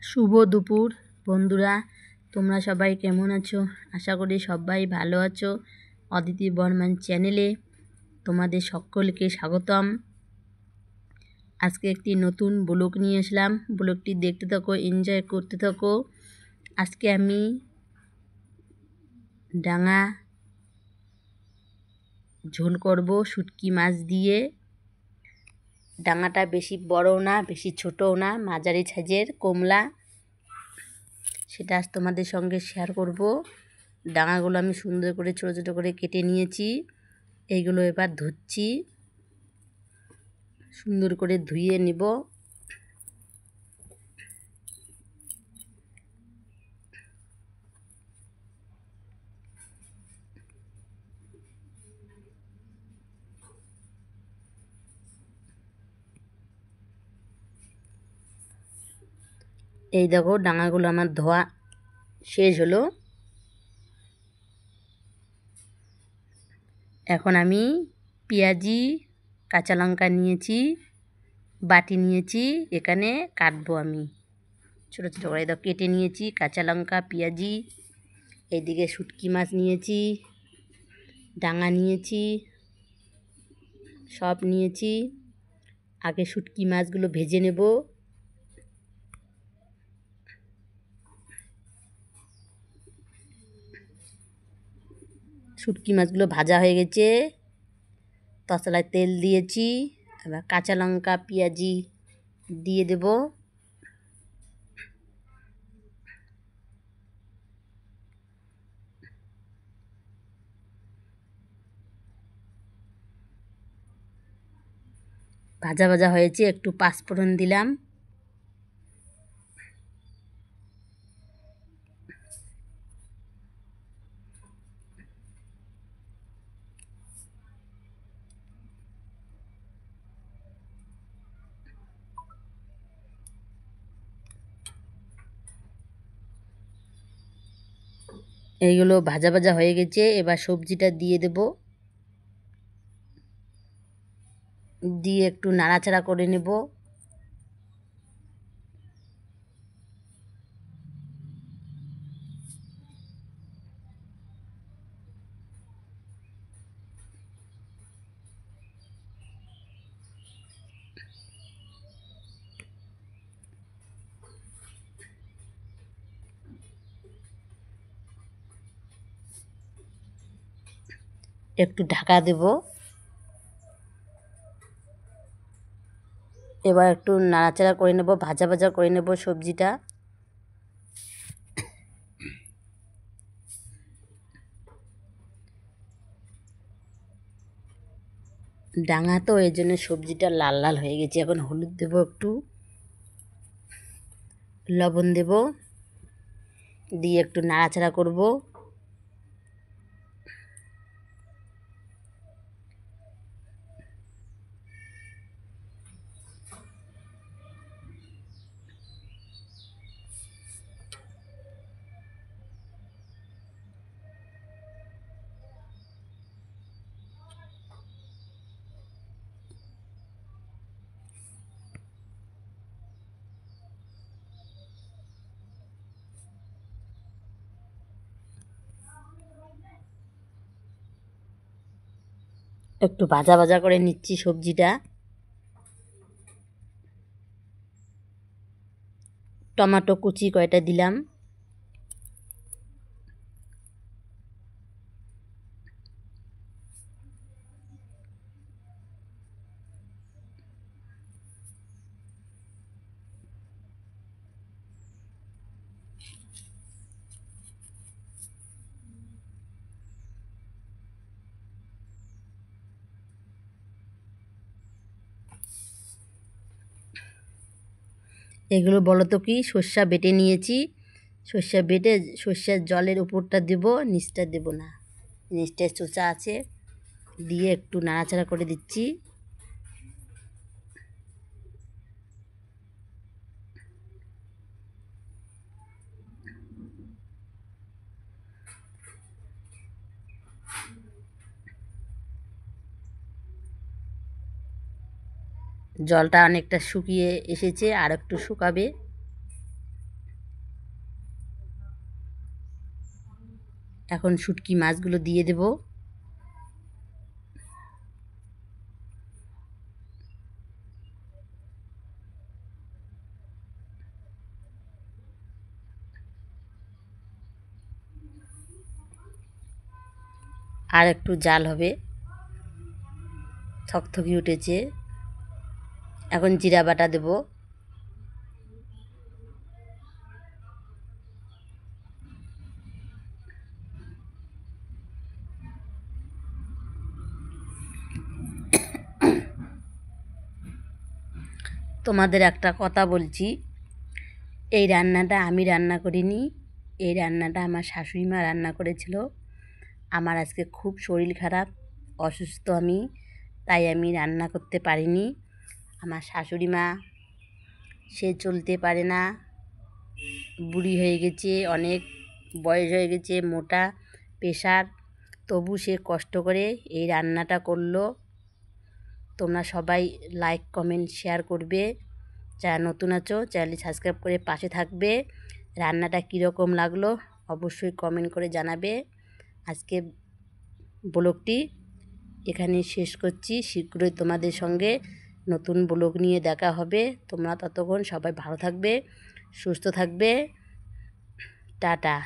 শুভ দুপুর বন্ধুরা, তোমরা সবাই কেমন আছো? আশা করি সবাই ভালো আছো। অদিতি বর্মন চ্যানেলে তোমাদের সকলকে স্বাগতম। আজকে একটি নতুন ব্লগ নিয়ে আসলাম। ব্লগটি দেখতে থাকো, এনজয় করতে থাকো। আজকে আমি ডাঙা ঝোল করব শুটকি মাছ দিয়ে। ডাঙাটা বেশি বড়ও না, বেশি ছোটও না, মাঝারি সাইজের কমলা। সেটা আজ তোমাদের সঙ্গে শেয়ার করব। ডাঙাগুলো আমি সুন্দর করে ছোটো ছোটো করে কেটে নিয়েছি। এইগুলো এবার ধুচ্ছি, সুন্দর করে ধুয়ে নিব। এই দেখো ডাঙাগুলো আমার ধোয়া শেষ হলো। এখন আমি পেঁয়াজি, কাঁচা লঙ্কা নিয়েছি, বাটি নিয়েছি, এখানে কাটবো আমি ছোটো ছোটো করে। দেখো কেটে নিয়েছি কাঁচা লঙ্কা, পেঁয়াজি। এইদিকে শুটকি মাছ নিয়েছি, ডাঙা নিয়েছি, সব নিয়েছি। আগে শুটকি মাছগুলো ভেজে নেব। শুটকি মাছগুলো ভাজা হয়ে গেছে, তসলায় তেল দিয়েছি। এবার কাঁচা লঙ্কা, পেঁয়াজি দিয়ে দেব। ভাজা ভাজা হয়েছে, একটু পাঁচফোড়ন দিলাম। এইগুলো ভাজা ভাজা হয়ে গেছে, এবার সবজিটা দিয়ে দেব। দিয়ে একটু নাড়াচাড়া করে নেব। একটু ঢাকা দেব। এবার একটু নাড়াচাড়া করে নেব, ভাজা ভাজা করে নেব সবজিটা। ডাঙা তো এই জন্য সবজিটা লাল লাল হয়ে গেছে। এখন হলুদ দেব, একটু লবণ দেব, দিয়ে একটু নাড়াচাড়া করব। একটু ভাজা ভাজা করে নিচ্ছি সবজিটা। টমেটো কুচি কয়টা দিলাম। এগুলো বলো তো কি, সর্ষা বেটে নিয়েছি। সর্ষা বেটে সর্ষার জলের উপরটা দেব, নিচটা দেব না, নিচটায় চোচা আছে। দিয়ে একটু নাড়াচাড়া করে দিচ্ছি। জলটা অনেকটা শুকিয়ে এসেছে, আর একটু শুকাবে। এখন শুটকি মাছগুলো দিয়ে দেব। আর একটু জাল হবে, থকথকি উঠেছে। এখন জিরা বাটা দেব। তোমাদের একটা কথা বলছি, এই রান্নাটা আমি রান্না করিনি, এই রান্নাটা আমার শাশুড়ি মা রান্না করেছিল। আমার আজকে খুব শরীর খারাপ, অসুস্থ আমি, তাই আমি রান্না করতে পারিনি। আমার শাশুড়ি মা, সে চলতে পারে না, বুড়ি হয়ে গেছে, অনেক বয়স হয়ে গেছে, মোটা, প্রেশার, তবু সে কষ্ট করে এই রান্নাটা করলো। তোমরা সবাই লাইক কমেন্ট শেয়ার করবে, যারা নতুন আছো চ্যানেলটি সাবস্ক্রাইব করে পাশে থাকবে। রান্নাটা কীরকম লাগলো অবশ্যই কমেন্ট করে জানাবে। আজকে ব্লগটি এখানে শেষ করছি, শীঘ্রই তোমাদের সঙ্গে নতুন ব্লগ নিয়ে দেখা হবে। তোমরা ততক্ষণ সবাই ভালো থাকবে, সুস্থ থাকবে। টাটা।